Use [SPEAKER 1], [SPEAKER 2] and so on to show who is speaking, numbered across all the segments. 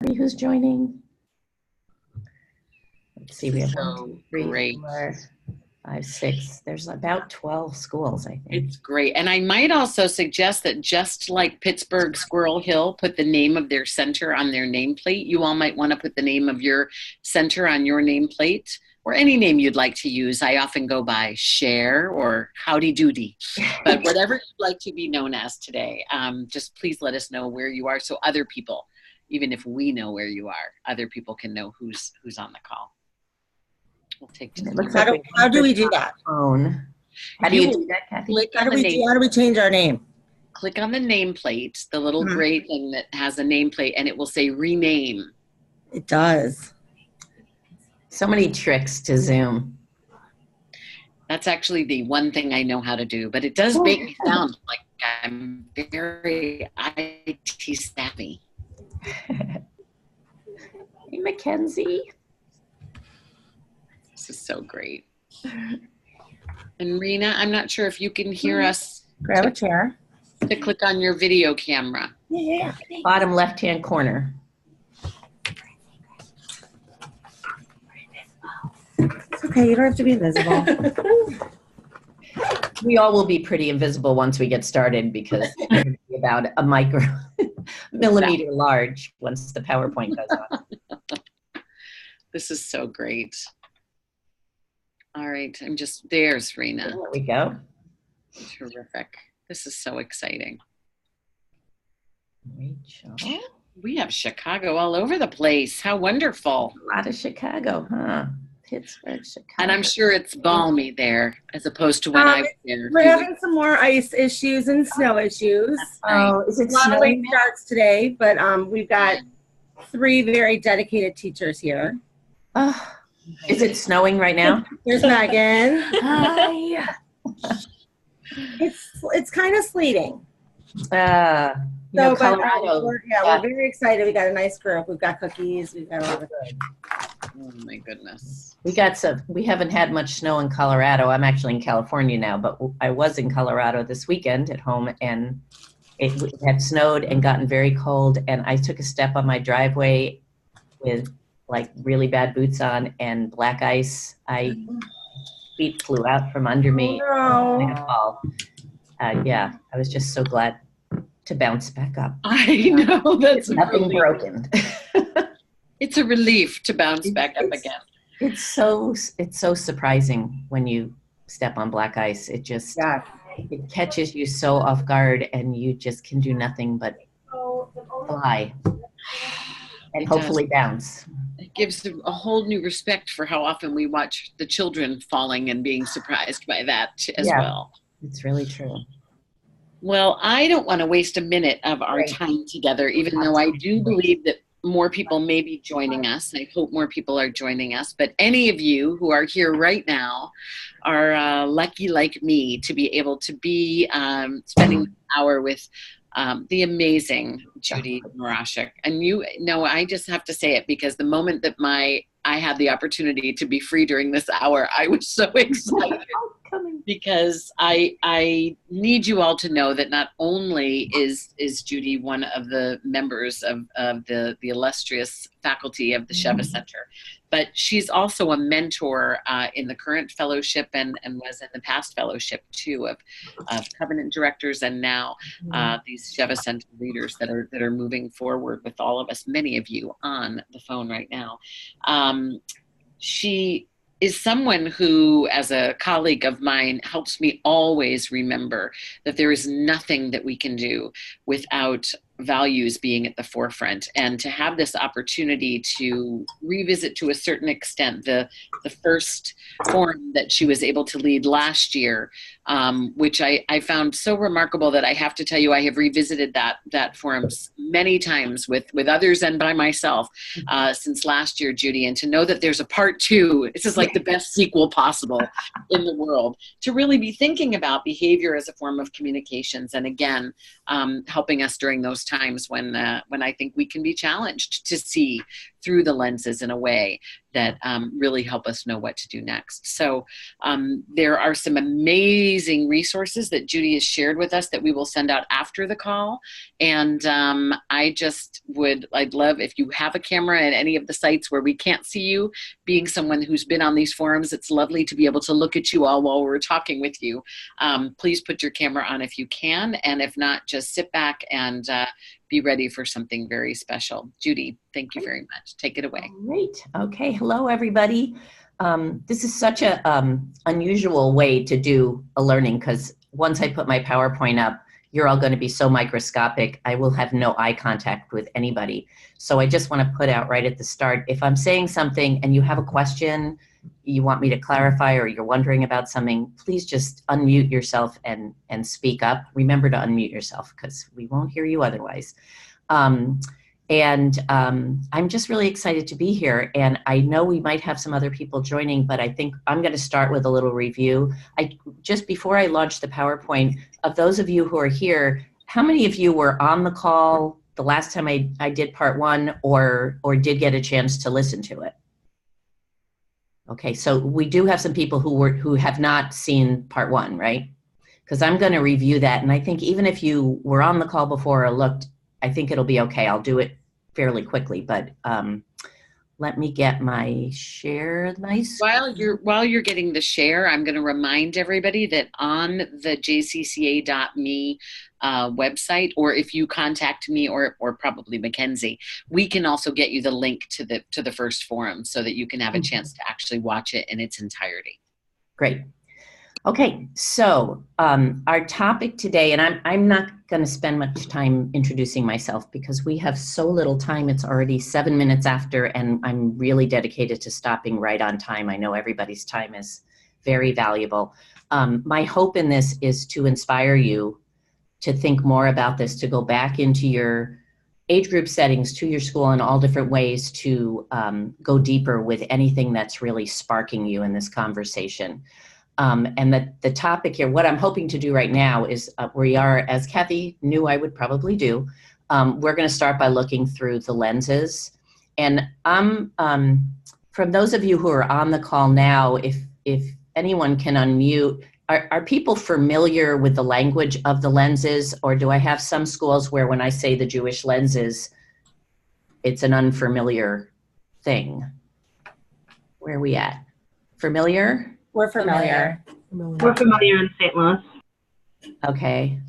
[SPEAKER 1] who's joining. Let's see, we have
[SPEAKER 2] So
[SPEAKER 1] 1, 2, 3,
[SPEAKER 2] great.
[SPEAKER 1] 4, 5, 6. There's about 12 schools, I think.
[SPEAKER 2] It's great. And I might also suggest that just like Pittsburgh Squirrel Hill put the name of their center on their nameplate, you all might want to put the name of your center on your nameplate, or any name you'd like to use. I often go by Share or Howdy Doody, but whatever you'd like to be known as today, just please let us know where you are so other people, even if we know where you are, other people can know who's on the call. We'll take
[SPEAKER 3] how do we do that?
[SPEAKER 1] Phone. How do you do that, Kathy?
[SPEAKER 3] How do we change our name?
[SPEAKER 2] Click on the nameplate, the little gray thing that has a nameplate, and it will say rename.
[SPEAKER 3] It does.
[SPEAKER 1] So many tricks to Zoom.
[SPEAKER 2] That's actually the one thing I know how to do, but it does make me sound like I'm very IT savvy.
[SPEAKER 1] Hey, Mackenzie.
[SPEAKER 2] This is so great. And Rena, I'm not sure if you can hear us.
[SPEAKER 3] Grab a chair.
[SPEAKER 2] To click on your video camera.
[SPEAKER 3] Yeah.
[SPEAKER 1] Bottom left-hand corner.
[SPEAKER 3] It's okay. You don't have to be invisible.
[SPEAKER 1] We all will be pretty invisible once we get started because it's going to be about a millimeter large once the PowerPoint goes on.
[SPEAKER 2] This is so great. All right, there's Rena.
[SPEAKER 1] There we go.
[SPEAKER 2] Terrific. This is so exciting.
[SPEAKER 1] Rachel.
[SPEAKER 2] We have Chicago all over the place. How wonderful.
[SPEAKER 1] A lot of Chicago, huh? Pittsburgh, Chicago.
[SPEAKER 2] And I'm sure it's balmy there as opposed to when I was there.
[SPEAKER 3] We're having some more ice issues and snow issues.
[SPEAKER 1] Oh, is it
[SPEAKER 3] a lot of late
[SPEAKER 1] snowing?
[SPEAKER 3] starts today, but we've got 3 very dedicated teachers here.
[SPEAKER 1] Is it snowing right now?
[SPEAKER 3] There's Megan.
[SPEAKER 1] Hi.
[SPEAKER 3] It's kind of sleeting.
[SPEAKER 1] Colorado.
[SPEAKER 3] We're very excited. We got a nice group. We've got cookies. We've got all the good.
[SPEAKER 2] Oh my goodness.
[SPEAKER 1] We haven't had much snow in Colorado. I'm actually in California now, but I was in Colorado this weekend at home, and it had snowed and gotten very cold, and I took a step on my driveway with like really bad boots on and black ice. Feet flew out from under me.
[SPEAKER 3] Oh,
[SPEAKER 1] no. I was just so glad to bounce back up.
[SPEAKER 2] I know, that's
[SPEAKER 1] nothing broken.
[SPEAKER 2] It's a relief to bounce back up again.
[SPEAKER 1] It's so surprising when you step on black ice. It just it catches you so off guard, and you just can do nothing but fly and hopefully bounce.
[SPEAKER 2] It gives a whole new respect for how often we watch the children falling and being surprised by that as well.
[SPEAKER 1] It's really true.
[SPEAKER 2] Well, I don't want to waste a minute of our time together, even though I do believe that more people may be joining us. I hope more people are joining us. But any of you who are here right now are lucky like me to be able to be spending an hour with the amazing Judi Morosohk. And I just have to say it because the moment that I had the opportunity to be free during this hour, I was so excited because I need you all to know that not only is Judi one of the members of the illustrious faculty of the Sheva Center, but she's also a mentor in the current fellowship and was in the past fellowship too of Covenant directors and now these Sheva Center leaders that are moving forward with all of us, many of you on the phone right now. She is someone who, as a colleague of mine, helps me always remember that there is nothing that we can do without values being at the forefront, and to have this opportunity to revisit to a certain extent the first forum that she was able to lead last year, which I found so remarkable that I have to tell you I have revisited that forum many times with others and by myself since last year, Judi, and to know that there's a part 2, this is like the best sequel possible in the world, to really be thinking about behavior as a form of communications, and again, helping us during those times when I think we can be challenged to see through the lenses in a way that really help us know what to do next. So there are some amazing resources that Judi has shared with us that we will send out after the call. And I'd love if you have a camera at any of the sites where we can't see you, being someone who's been on these forums, it's lovely to be able to look at you all while we're talking with you. Please put your camera on if you can, and if not, just sit back and be ready for something very special. Judi, thank you very much. Take it away.
[SPEAKER 1] Great. Okay. Hello, everybody. This is such a unusual way to do a learning, because once I put my PowerPoint up, you're all going to be so microscopic, I will have no eye contact with anybody. So I just want to put out right at the start, if I'm saying something and you have a question, you want me to clarify, or you're wondering about something, please just unmute yourself and speak up. Remember to unmute yourself, because we won't hear you otherwise. I'm just really excited to be here, and I know we might have some other people joining, but I think I'm going to start with a little review. Just before I launch the PowerPoint, of those of you who are here, how many of you were on the call the last time I did part one, or did get a chance to listen to it? Okay, so we do have some people who have not seen part one, right? Because I'm going to review that, and I think even if you were on the call before or looked, I think it'll be okay. I'll do it fairly quickly, but let me get my share. Nice.
[SPEAKER 2] While you're getting the share, I'm going to remind everybody that on the jcca.me website, or if you contact me or probably Mackenzie, we can also get you the link to the first forum so that you can have a chance to actually watch it in its entirety.
[SPEAKER 1] Great. Okay, so our topic today, and I'm not going to spend much time introducing myself because we have so little time. It's already 7 minutes after, and I'm really dedicated to stopping right on time. I know everybody's time is very valuable. My hope in this is to inspire you to think more about this, to go back into your age group settings, to your school in all different ways, to go deeper with anything that's really sparking you in this conversation. And the topic here, what I'm hoping to do right now is we are, as Kathy knew I would probably do, we're going to start by looking through the lenses. And from those of you who are on the call now, if anyone can unmute, are people familiar with the language of the lenses, or do I have some schools where when I say the Jewish lenses, it's an unfamiliar thing? Where are we at? Familiar?
[SPEAKER 3] We're familiar.
[SPEAKER 4] We're familiar in St. Louis.
[SPEAKER 1] Okay.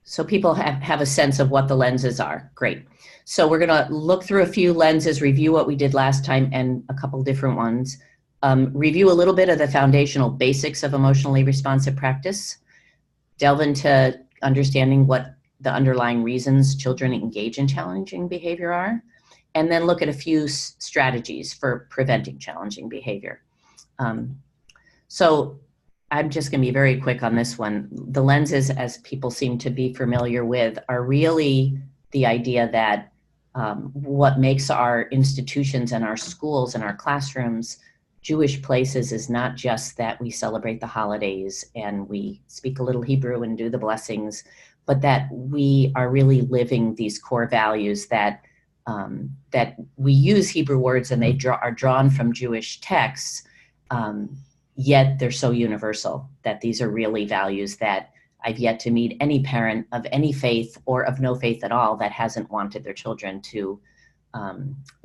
[SPEAKER 1] So people have a sense of what the lenses are. Great. So we're going to look through a few lenses, review what we did last time and a couple different ones, review a little bit of the foundational basics of emotionally responsive practice, delve into understanding what the underlying reasons children engage in challenging behavior are, and then look at a few strategies for preventing challenging behavior. So I'm just going to be very quick on this one. The lenses, as people seem to be familiar with, are really the idea that what makes our institutions and our schools and our classrooms Jewish places is not just that we celebrate the holidays and we speak a little Hebrew and do the blessings, but that we are really living these core values that that we use Hebrew words and they are drawn from Jewish texts, yet they're so universal that these are really values that I've yet to meet any parent of any faith or of no faith at all that hasn't wanted their children to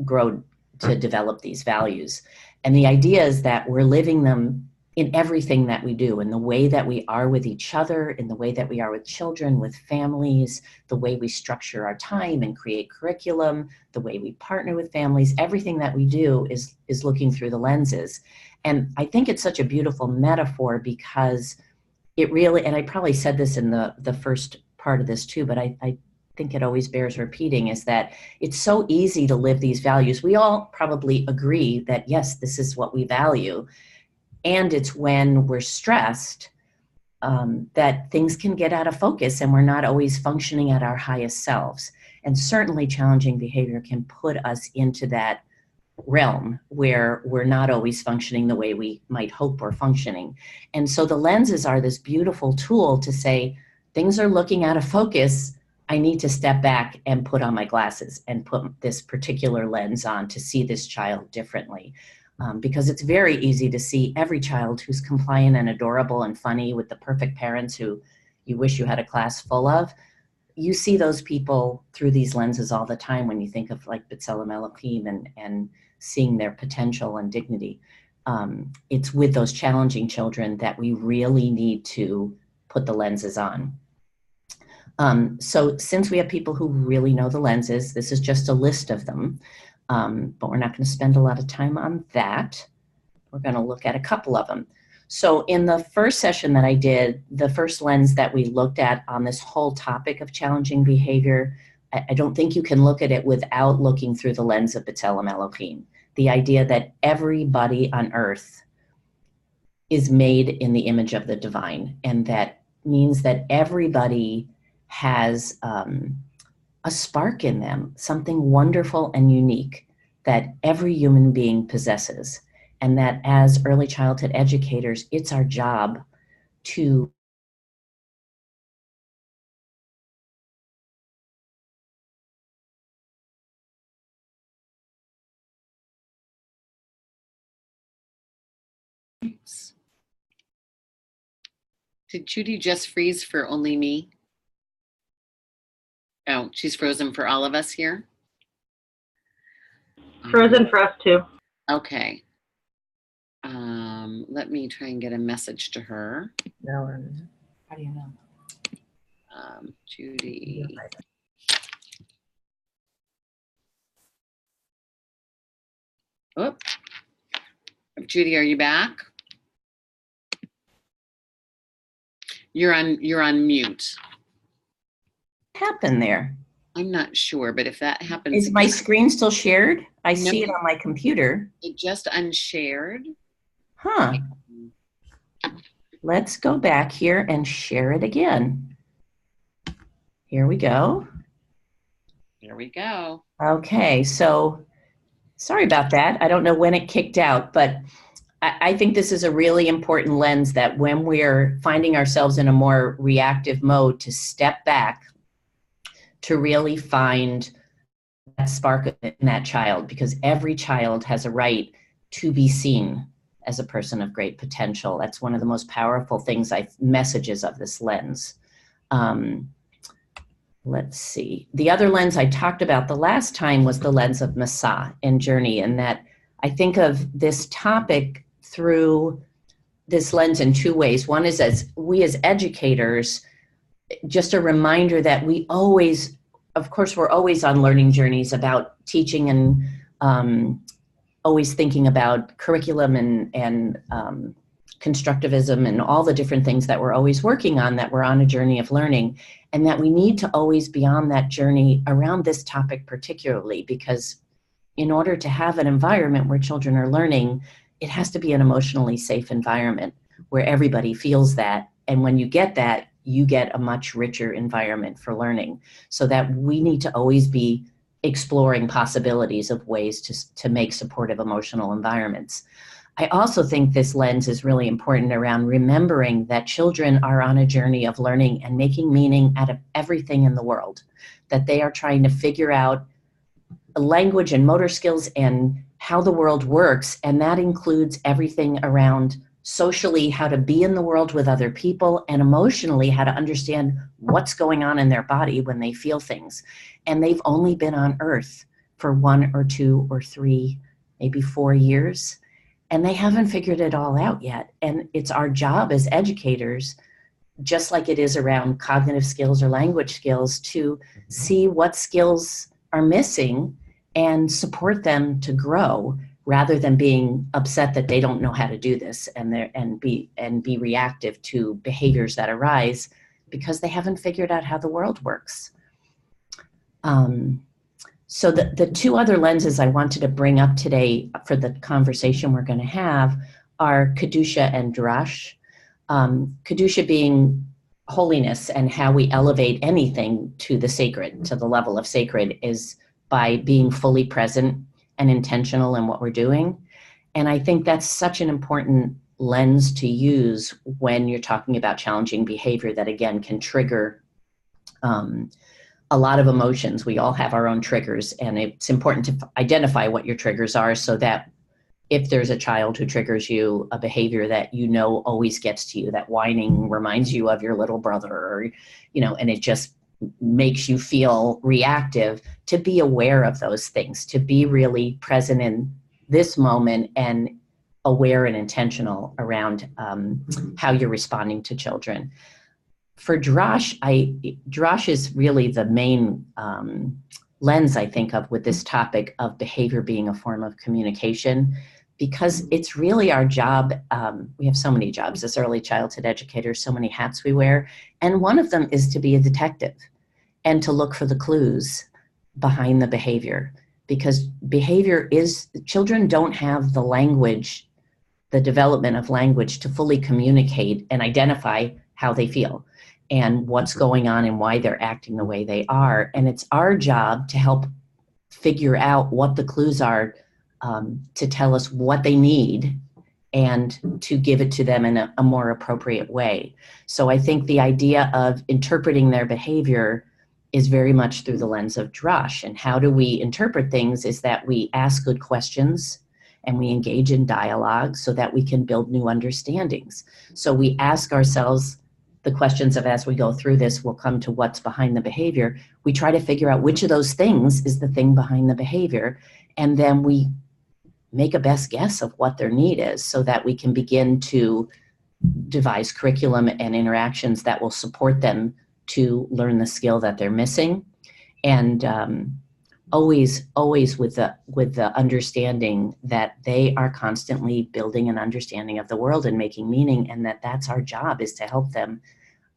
[SPEAKER 1] grow to develop these values. And the idea is that we're living them in everything that we do, in the way that we are with each other, in the way that we are with children, with families, the way we structure our time and create curriculum, the way we partner with families, everything that we do is looking through the lenses. And I think it's such a beautiful metaphor because it really, and I probably said this in the first part of this too, but I think it always bears repeating, is that it's so easy to live these values. We all probably agree that, yes, this is what we value. And it's when we're stressed that things can get out of focus and we're not always functioning at our highest selves. And certainly challenging behavior can put us into that realm where we're not always functioning the way we might hope we're functioning. And so the lenses are this beautiful tool to say, things are looking out of focus. I need to step back and put on my glasses and put this particular lens on to see this child differently. Because it's very easy to see every child who's compliant and adorable and funny with the perfect parents who you wish you had a class full of. You see those people through these lenses all the time when you think of like B'Tselem Elohim and seeing their potential and dignity. It's with those challenging children that we really need to put the lenses on. So since we have people who really know the lenses, this is just a list of them, but we're not going to spend a lot of time on that. We're going to look at a couple of them. So in the first session that I did, the first lens that we looked at on this whole topic of challenging behavior, I don't think you can look at it without looking through the lens of B'Tselem Elohim. The idea that everybody on earth is made in the image of the divine, and that means that everybody has a spark in them, something wonderful and unique that every human being possesses. And that as early childhood educators, it's our job to
[SPEAKER 2] Did Judi just freeze for only me? Oh, she's frozen for all of us here?
[SPEAKER 4] Frozen for us too.
[SPEAKER 2] Okay. Let me try and get a message to her.
[SPEAKER 1] know. How do you know?
[SPEAKER 2] Judi. Oh, Judi, are you back? You're on mute.
[SPEAKER 1] What happened there?
[SPEAKER 2] I'm not sure, but if that happens,
[SPEAKER 1] Is my screen still shared? I
[SPEAKER 2] No.
[SPEAKER 1] see it on my computer.
[SPEAKER 2] it just unshared.
[SPEAKER 1] Huh. Let's go back here and share it again. Here we go.
[SPEAKER 2] Here we go.
[SPEAKER 1] Okay, so sorry about that. I don't know when it kicked out, but I think this is a really important lens that when we're finding ourselves in a more reactive mode, to step back, to really find that spark in that child, because every child has a right to be seen as a person of great potential. That's one of the most powerful things, messages of this lens. Let's see. The other lens I talked about the last time was the lens of Masa and journey, and that I think of this topic through this lens in two ways. One is, as we as educators, just a reminder that we always, of course, we're always on learning journeys about teaching and always thinking about curriculum and constructivism and all the different things that we're always working on, that we're on a journey of learning, and that we need to always be on that journey around this topic particularly, because in order to have an environment where children are learning, it has to be an emotionally safe environment where everybody feels that. And when you get that, you get a much richer environment for learning. So that we need to always be exploring possibilities of ways to make supportive emotional environments. I also think this lens is really important around remembering that children are on a journey of learning and making meaning out of everything in the world, that they are trying to figure out language and motor skills and how the world works. And that includes everything around socially, how to be in the world with other people, and emotionally, how to understand what's going on in their body when they feel things. And they've only been on Earth for 1 or 2 or 3, maybe 4 years, and they haven't figured it all out yet. And it's our job as educators, just like it is around cognitive skills or language skills, to see what skills are missing and support them to grow, rather than being upset that they don't know how to do this and be reactive to behaviors that arise because they haven't figured out how the world works. So the two other lenses I wanted to bring up today for the conversation we're going to have are Kedusha and Drash. Kedusha being holiness, and how we elevate anything to the sacred, to the level of sacred, is by being fully present and intentional in what we're doing. And I think that's such an important lens to use when you're talking about challenging behavior that, again, can trigger a lot of emotions. We all have our own triggers, and it's important to identify what your triggers are so that if there's a child who triggers you, a behavior that you know always gets to you, that whining reminds you of your little brother, or, you know, and it just makes you feel reactive, to be aware of those things, to be really present in this moment and aware and intentional around how you're responding to children. For Drosh, Drosh is really the main lens I think of with this topic of behavior being a form of communication, because it's really our job. We have so many jobs as early childhood educators, so many hats we wear, and one of them is to be a detective and to look for the clues behind the behavior, because behavior is, children don't have the language, the development of language to fully communicate and identify how they feel and what's going on and why they're acting the way they are. And it's our job to help figure out what the clues are, to tell us what they need and to give it to them in a more appropriate way. So I think the idea of interpreting their behavior is very much through the lens of Drosh. And how do we interpret things is that we ask good questions and we engage in dialogue so that we can build new understandings. So we ask ourselves the questions of, as we go through this, we'll come to what's behind the behavior. We try to figure out which of those things is the thing behind the behavior, and then we make a best guess of what their need is so that we can begin to devise curriculum and interactions that will support them to learn the skill that they're missing. And always with the understanding that they are constantly building an understanding of the world and making meaning, and that's our job, is to help them.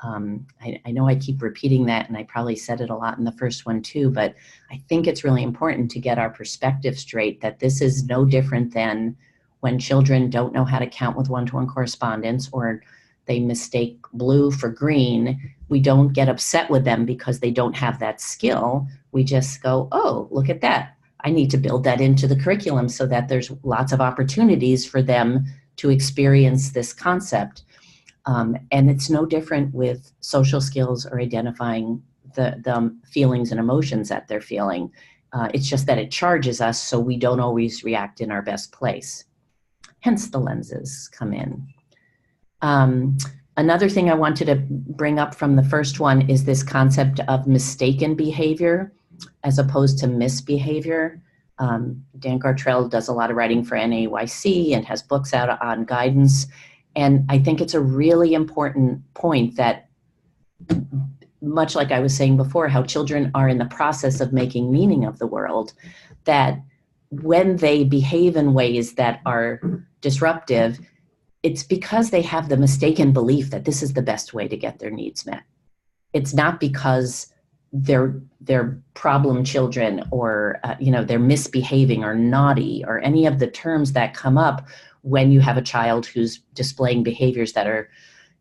[SPEAKER 1] I know I keep repeating that, and I probably said it a lot in the first one too, but I think it's really important to get our perspective straight that this is no different than when children don't know how to count with one-to-one correspondence, or they mistake blue for green. We don't get upset with them because they don't have that skill. We just go, oh, look at that. I need to build that into the curriculum so that there's lots of opportunities for them to experience this concept. And it's no different with social skills or identifying the feelings and emotions that they're feeling. It's just that it charges us, so we don't always react in our best place. Hence the lenses come in. Another thing I wanted to bring up from the first one is this concept of mistaken behavior as opposed to misbehavior. Dan Gartrell does a lot of writing for NAYC and has books out on guidance. And I think it's a really important point that, much like I was saying before, how children are in the process of making meaning of the world, that when they behave in ways that are disruptive, it's because they have the mistaken belief that this is the best way to get their needs met. It's not because they're problem children, or they're misbehaving or naughty, or any of the terms that come up when you have a child who's displaying behaviors that are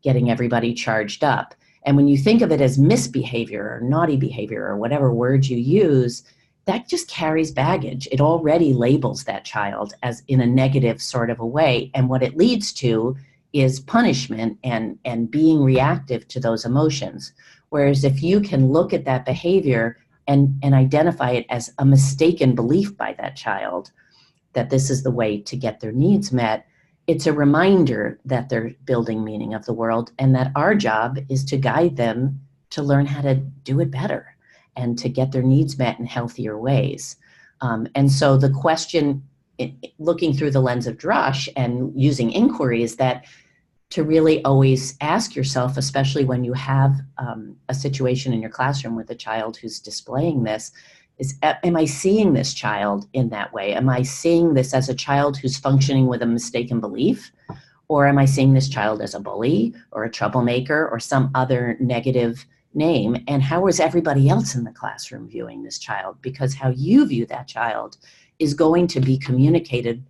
[SPEAKER 1] getting everybody charged up. And when you think of it as misbehavior or naughty behavior or whatever word you use, that just carries baggage. It already labels that child as in a negative sort of a way. And what it leads to is punishment and being reactive to those emotions. Whereas if you can look at that behavior and identify it as a mistaken belief by that child, that this is the way to get their needs met, it's a reminder that they're building meaning of the world, and that our job is to guide them to learn how to do it better and to get their needs met in healthier ways. And so the question, looking through the lens of Drosh and using inquiry, is that to really always ask yourself, especially when you have a situation in your classroom with a child who's displaying this, is, am I seeing this child in that way? Am I seeing this as a child who's functioning with a mistaken belief? Or am I seeing this child as a bully or a troublemaker or some other negative name? And how is everybody else in the classroom viewing this child? Because how you view that child is going to be communicated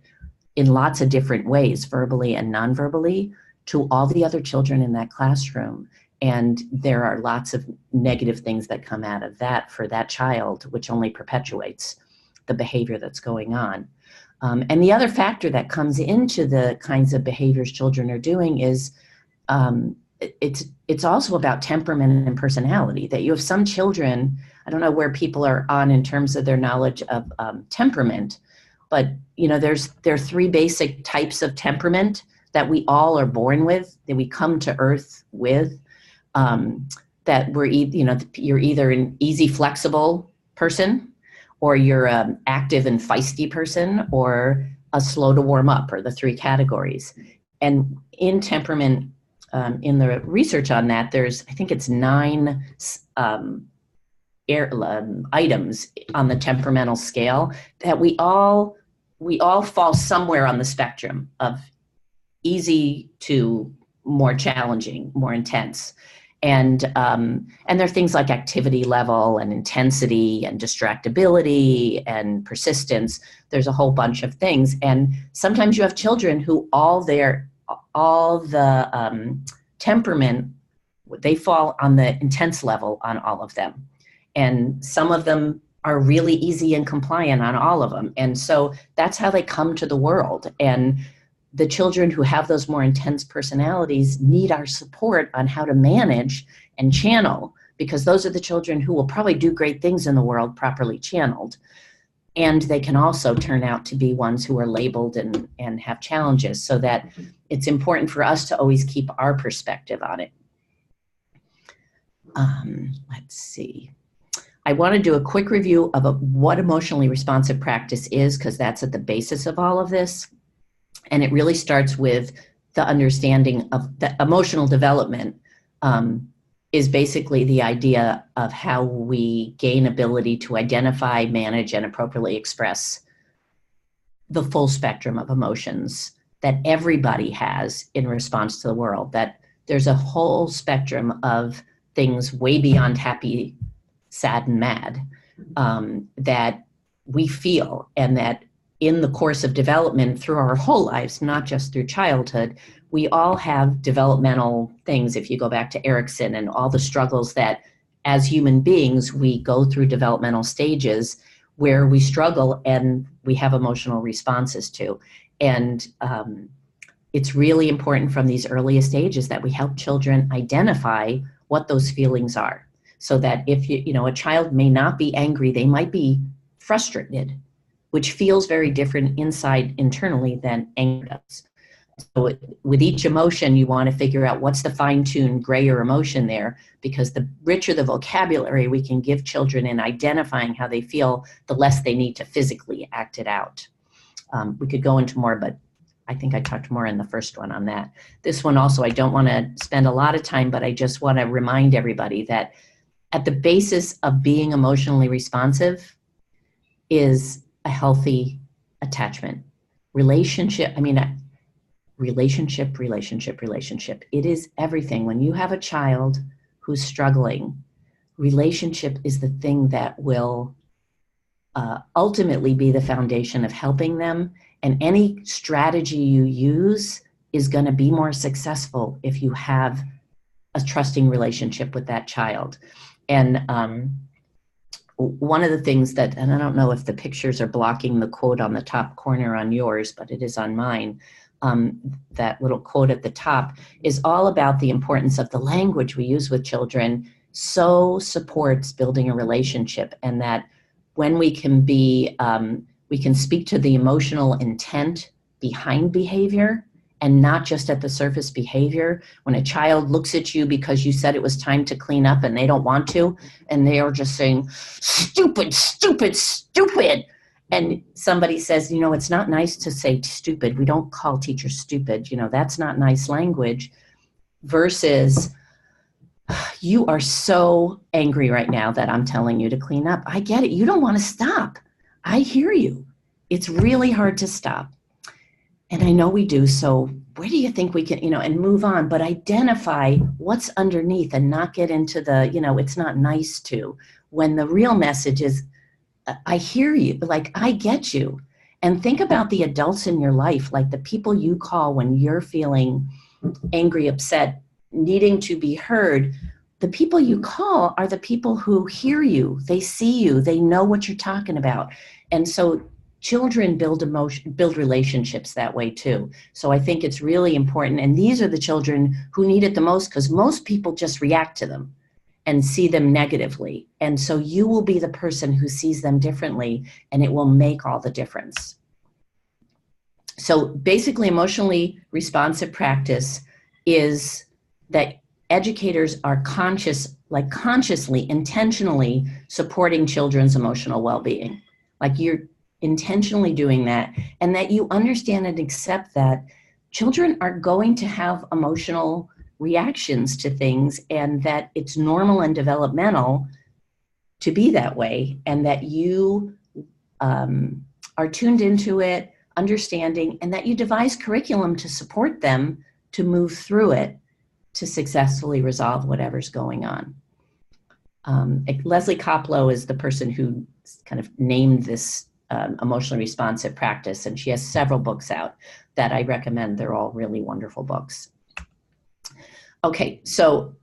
[SPEAKER 1] in lots of different ways, verbally and non-verbally, to all the other children in that classroom. And there are lots of negative things that come out of that for that child, which only perpetuates the behavior that's going on. And the other factor that comes into the kinds of behaviors children are doing is it's also about temperament and personality. That you have some children, I don't know where people are on in terms of their knowledge of temperament, but there are three basic types of temperament that we all are born with, that we come to Earth with. That you're either an easy, flexible person, or you're an active and feisty person, or a slow to warm up, or the three categories. And in temperament, in the research on that, I think it's 9 items on the temperamental scale that we all fall somewhere on the spectrum of easy to more challenging, more intense. And there are things like activity level and intensity and distractibility and persistence. There's a whole bunch of things. And sometimes you have children who all the temperament, they fall on the intense level on all of them. And some of them are really easy and compliant on all of them. And so that's how they come to the world. And the children who have those more intense personalities need our support on how to manage and channel, because those are the children who will probably do great things in the world properly channeled. And they can also turn out to be ones who are labeled and have challenges, so that it's important for us to always keep our perspective on it. Let's see. I want to do a quick review of what emotionally responsive practice is, because that's at the basis of all of this. And it really starts with the understanding of the emotional development is basically the idea of how we gain ability to identify, manage, and appropriately express the full spectrum of emotions that everybody has in response to the world. That there's a whole spectrum of things way beyond happy, sad, and mad that we feel, and that in the course of development through our whole lives, not just through childhood, we all have developmental things. If you go back to Erickson and all the struggles that as human beings, we go through developmental stages where we struggle and we have emotional responses to. And it's really important from these earliest stages that we help children identify what those feelings are. So that if a child may not be angry, they might be frustrated, which feels very different internally than anger does. So with each emotion, you want to figure out what's the fine-tuned grayer emotion there, because the richer the vocabulary we can give children in identifying how they feel, the less they need to physically act it out. We could go into more, but I think I talked more in the first one on that. This one also, I don't want to spend a lot of time, but I just want to remind everybody that at the basis of being emotionally responsive is a healthy attachment. Relationship. It is everything. When you have a child who's struggling, relationship is the thing that will ultimately be the foundation of helping them. And any strategy you use is going to be more successful if you have a trusting relationship with that child. And one of the things that, and I don't know if the pictures are blocking the quote on the top corner on yours, but it is on mine. That little quote at the top is all about the importance of the language we use with children so supports building a relationship, and that when we can we can speak to the emotional intent behind behavior and not just at the surface behavior. When a child looks at you because you said it was time to clean up and they don't want to, and they are just saying, stupid, stupid, stupid. And somebody says, it's not nice to say stupid. We don't call teachers stupid. That's not nice language. Versus, you are so angry right now that I'm telling you to clean up. I get it. You don't want to stop. I hear you. It's really hard to stop. And I know we do. So where do you think we can, and move on, but identify what's underneath and not get into the, it's not nice to, when the real message is, I hear you, like, I get you. And think about the adults in your life, like the people you call when you're feeling angry, upset, needing to be heard. The people you call are the people who hear you, they see you, they know what you're talking about. And so children build relationships that way too. So I think it's really important. And these are the children who need it the most, because most people just react to them. and see them negatively. And so you will be the person who sees them differently, and it will make all the difference. So basically, emotionally responsive practice is that educators are consciously, intentionally supporting children's emotional well-being. Like you're intentionally doing that, and that you understand and accept that children are going to have emotional reactions to things, and that it's normal and developmental to be that way, and that you are tuned into it, understanding, and that you devise curriculum to support them to move through it to successfully resolve whatever's going on. Leslie Koplow is the person who kind of named this emotionally responsive practice, and she has several books out that I recommend. They're all really wonderful books. Okay, so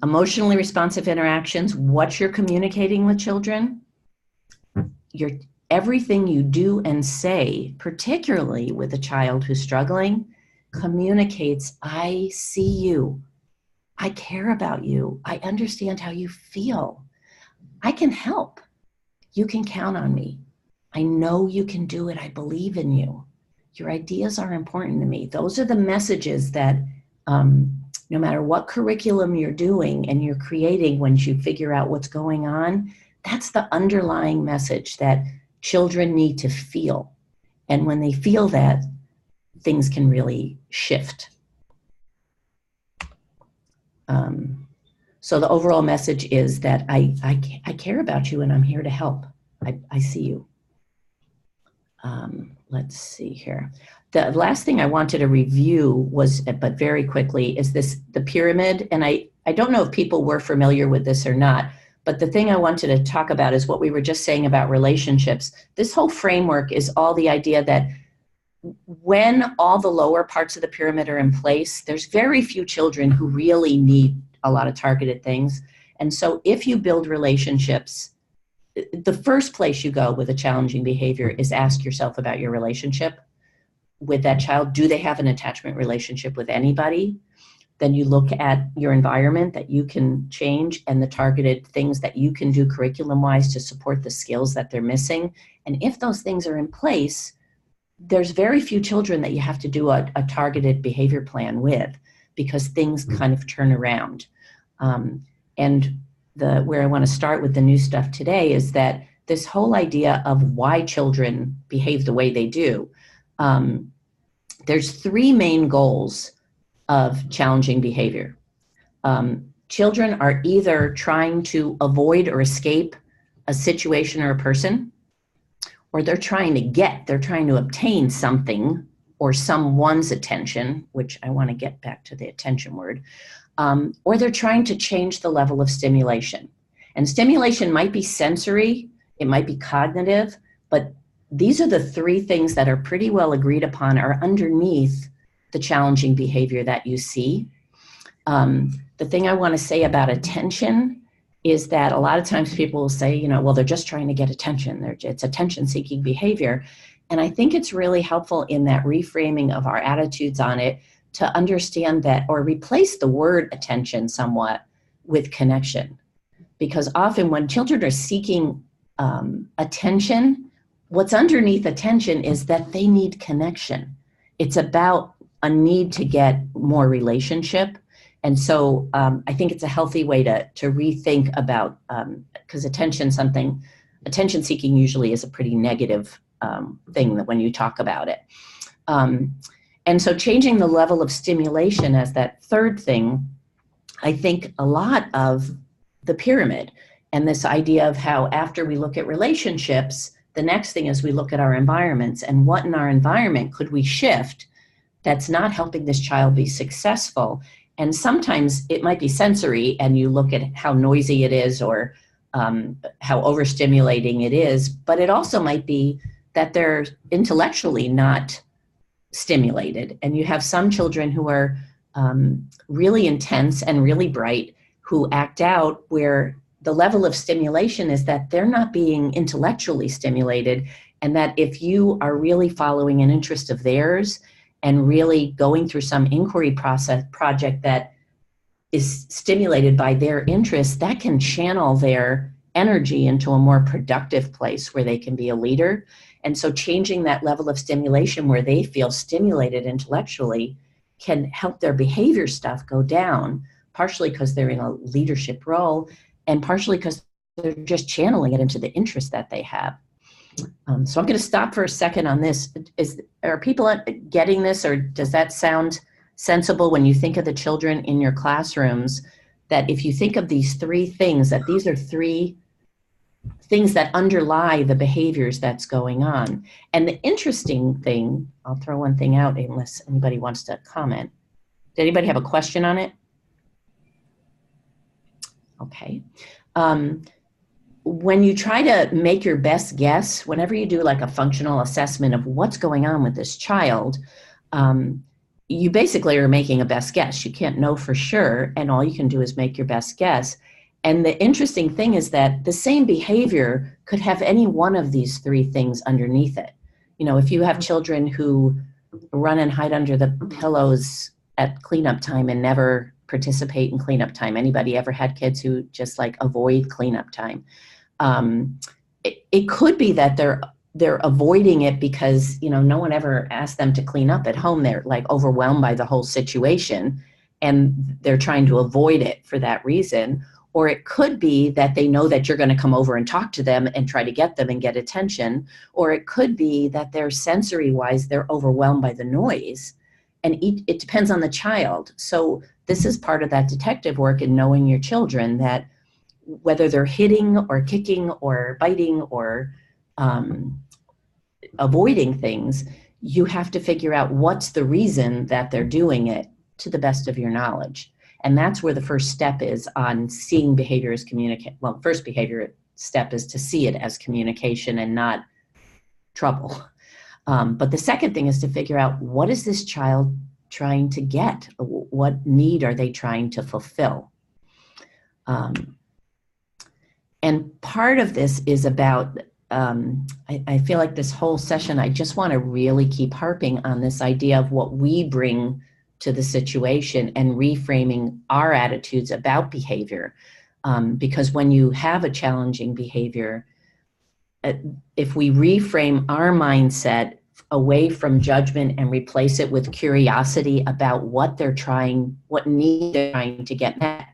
[SPEAKER 1] emotionally responsive interactions, what you're communicating with children, everything you do and say, particularly with a child who's struggling, communicates, I see you, I care about you, I understand how you feel, I can help, you can count on me, I know you can do it, I believe in you, your ideas are important to me. Those are the messages that no matter what curriculum you're doing and you're creating, when you figure out what's going on, that's the underlying message that children need to feel. And when they feel that, things can really shift. So the overall message is that I care about you and I'm here to help. I see you. Let's see here. The last thing I wanted to review was, but very quickly, is the pyramid. And I don't know if people were familiar with this or not, but the thing I wanted to talk about is what we were just saying about relationships. This whole framework is all the idea that when all the lower parts of the pyramid are in place, there's very few children who really need a lot of targeted things. And so if you build relationships, the first place you go with a challenging behavior is ask yourself about your relationship with that child. Do they have an attachment relationship with anybody? Then you look at your environment that you can change and the targeted things that you can do curriculum-wise to support the skills that they're missing. And if those things are in place, there's very few children that you have to do a targeted behavior plan with, because things kind of turn around. And where I want to start with the new stuff today is that this whole idea of why children behave the way they do, there's three main goals of challenging behavior. Children are either trying to avoid or escape a situation or a person, or they're trying to obtain something or someone's attention, which I want to get back to the attention word, or they're trying to change the level of stimulation. And stimulation might be sensory, it might be cognitive, but these are the three things that are pretty well agreed upon are underneath the challenging behavior that you see. The thing I want to say about attention is that a lot of times people will say, well, they're just trying to get attention. It's attention-seeking behavior. And I think it's really helpful in that reframing of our attitudes on it to understand that, or replace the word attention somewhat with connection. Because often when children are seeking attention, what's underneath attention is that they need connection. It's about a need to get more relationship. And so I think it's a healthy way to rethink about, because attention seeking usually is a pretty negative thing that when you talk about it. And so changing the level of stimulation as that third thing, I think a lot of the pyramid and this idea of how after we look at relationships, the next thing is we look at our environments and what in our environment could we shift that's not helping this child be successful. And sometimes it might be sensory and you look at how noisy it is or how overstimulating it is, but it also might be that they're intellectually not stimulated. And you have some children who are really intense and really bright who act out where the level of stimulation is that they're not being intellectually stimulated, and that if you are really following an interest of theirs and really going through some inquiry project that is stimulated by their interests, that can channel their energy into a more productive place where they can be a leader. And so changing that level of stimulation where they feel stimulated intellectually can help their behavior stuff go down, partially because they're in a leadership role and partially because they're just channeling it into the interest that they have. So I'm going to stop for a second on this. Are people getting this, or does that sound sensible when you think of the children in your classrooms, that if you think of these three things, that these are three things that underlie the behaviors that's going on? And the interesting thing, I'll throw one thing out unless anybody wants to comment. Did anybody have a question on it? Okay. When you try to make your best guess, whenever you do like a functional assessment of what's going on with this child, you basically are making a best guess. You can't know for sure, and all you can do is make your best guess. And the interesting thing is that the same behavior could have any one of these three things underneath it. You know, if you have children who run and hide under the pillows at cleanup time and never participate in cleanup time. Anybody ever had kids who just like avoid cleanup time? It could be that they're avoiding it because, you know, no one ever asked them to clean up at home. They're like overwhelmed by the whole situation and they're trying to avoid it for that reason. Or it could be that they know that you're going to come over and talk to them and try to get them and get attention. Or it could be that they're sensory wise, they're overwhelmed by the noise. And it depends on the child. So this is part of that detective work in knowing your children, that whether they're hitting or kicking or biting or avoiding things, you have to figure out what's the reason that they're doing it to the best of your knowledge. And that's where the first step is on seeing behavior as communicate. Well, first behavior step is to see it as communication and not trouble. But the second thing is to figure out, what is this child trying to get? What need are they trying to fulfill? And part of this is about, I feel like this whole session, I just want to really keep harping on this idea of what we bring to the situation and reframing our attitudes about behavior. Because when you have a challenging behavior, if we reframe our mindset away from judgment and replace it with curiosity about what need they're trying to get met,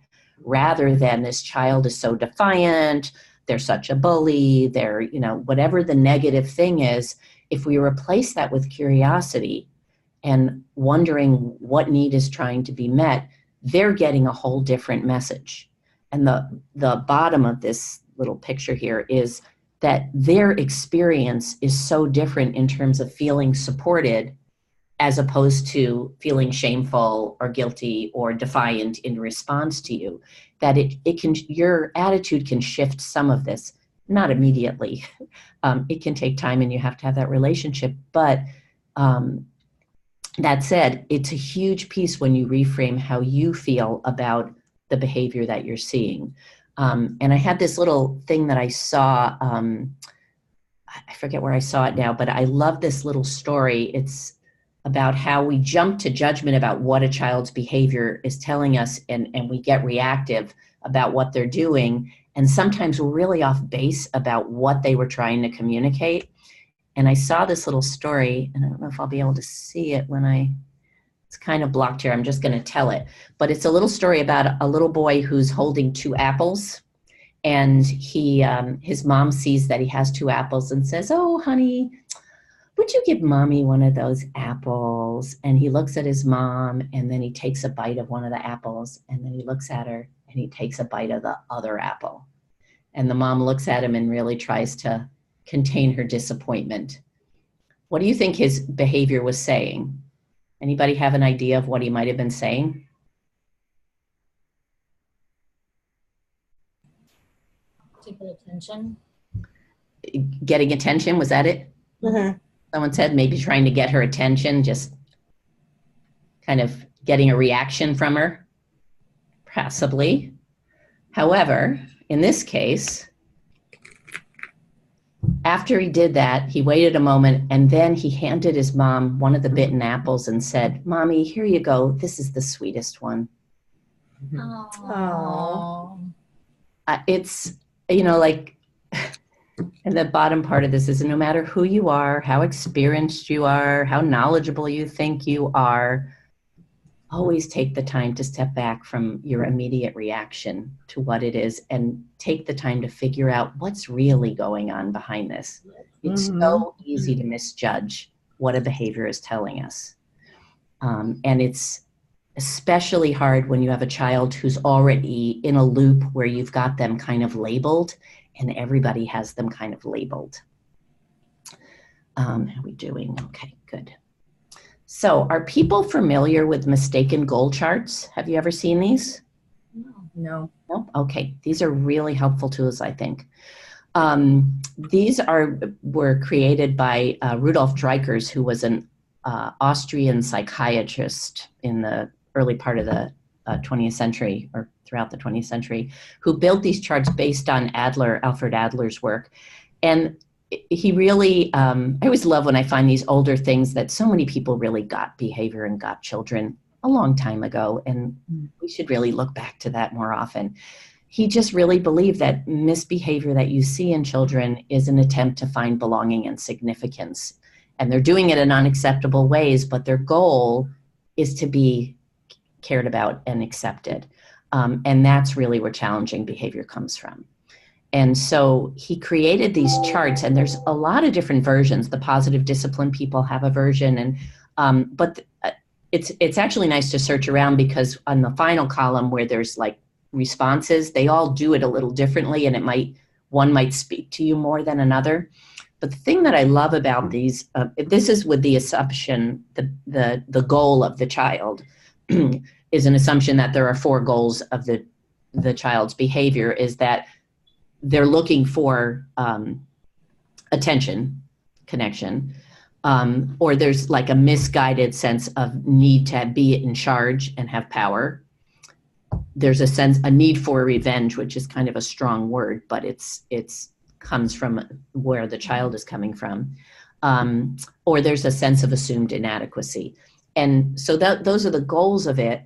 [SPEAKER 1] rather than this child is so defiant, they're such a bully, they're, you know, whatever the negative thing is, if we replace that with curiosity and wondering what need is trying to be met, they're getting a whole different message. And the bottom of this little picture here is that their experience is so different in terms of feeling supported as opposed to feeling shameful or guilty or defiant in response to you, that your attitude can shift some of this, not immediately. It can take time and you have to have that relationship. But that said, it's a huge piece when you reframe how you feel about the behavior that you're seeing. And I had this little thing that I saw, I forget where I saw it now, but I love this little story. It's about how we jump to judgment about what a child's behavior is telling us, and we get reactive about what they're doing. And sometimes we're really off base about what they were trying to communicate. And I saw this little story, and I don't know if I'll be able to see it it's kind of blocked here. I'm just going to tell it. But it's a little story about a little boy who's holding two apples. And his mom sees that he has two apples and says, "Oh, honey, would you give mommy one of those apples?" And he looks at his mom, and then he takes a bite of one of the apples. And then he looks at her, and he takes a bite of the other apple. And the mom looks at him and really tries to contain her disappointment. What do you think his behavior was saying? Anybody have an idea of what he might have been saying?
[SPEAKER 5] To get attention.
[SPEAKER 1] Getting attention, was that it?
[SPEAKER 3] Mm-hmm.
[SPEAKER 1] Someone said maybe trying to get her attention, just kind of getting a reaction from her, possibly. However, in this case, after he did that, he waited a moment, and then he handed his mom one of the bitten apples and said, "Mommy, here you go. This is the sweetest one."
[SPEAKER 5] Oh.
[SPEAKER 1] It's, you know, like, and the bottom part of this is no matter who you are, how experienced you are, how knowledgeable you think you are, always take the time to step back from your immediate reaction to what it is and take the time to figure out what's really going on behind this. It's so easy to misjudge what a behavior is telling us. And it's especially hard when you have a child who's already in a loop where you've got them kind of labeled and everybody has them kind of labeled. How are we doing? Okay, good. So are people familiar with mistaken goal charts? Have you ever seen these?
[SPEAKER 3] No.
[SPEAKER 1] No? Okay, these are really helpful tools, I think. These were created by Rudolf Dreikurs, who was an Austrian psychiatrist in the early part of the 20th century, or throughout the 20th century, who built these charts based on Alfred Adler's work. And he really, I always love when I find these older things that so many people really got behavior and got children a long time ago, and we should really look back to that more often. He just really believed that misbehavior that you see in children is an attempt to find belonging and significance. And they're doing it in unacceptable ways, but their goal is to be cared about and accepted. And that's really where challenging behavior comes from. And so he created these charts, and there's a lot of different versions. The positive discipline people have a version, and but it's actually nice to search around, because on the final column where there's like responses, they all do it a little differently, and one might speak to you more than another. But the thing that I love about these, this is with the assumption, the goal of the child is an assumption that there are 4 goals of the child's behavior, is that they're looking for attention, connection, or there's like a misguided sense of need to be in charge and have power. There's a need for revenge, which is kind of a strong word, but it's comes from where the child is coming from. Or there's a sense of assumed inadequacy. And so those are the goals of it.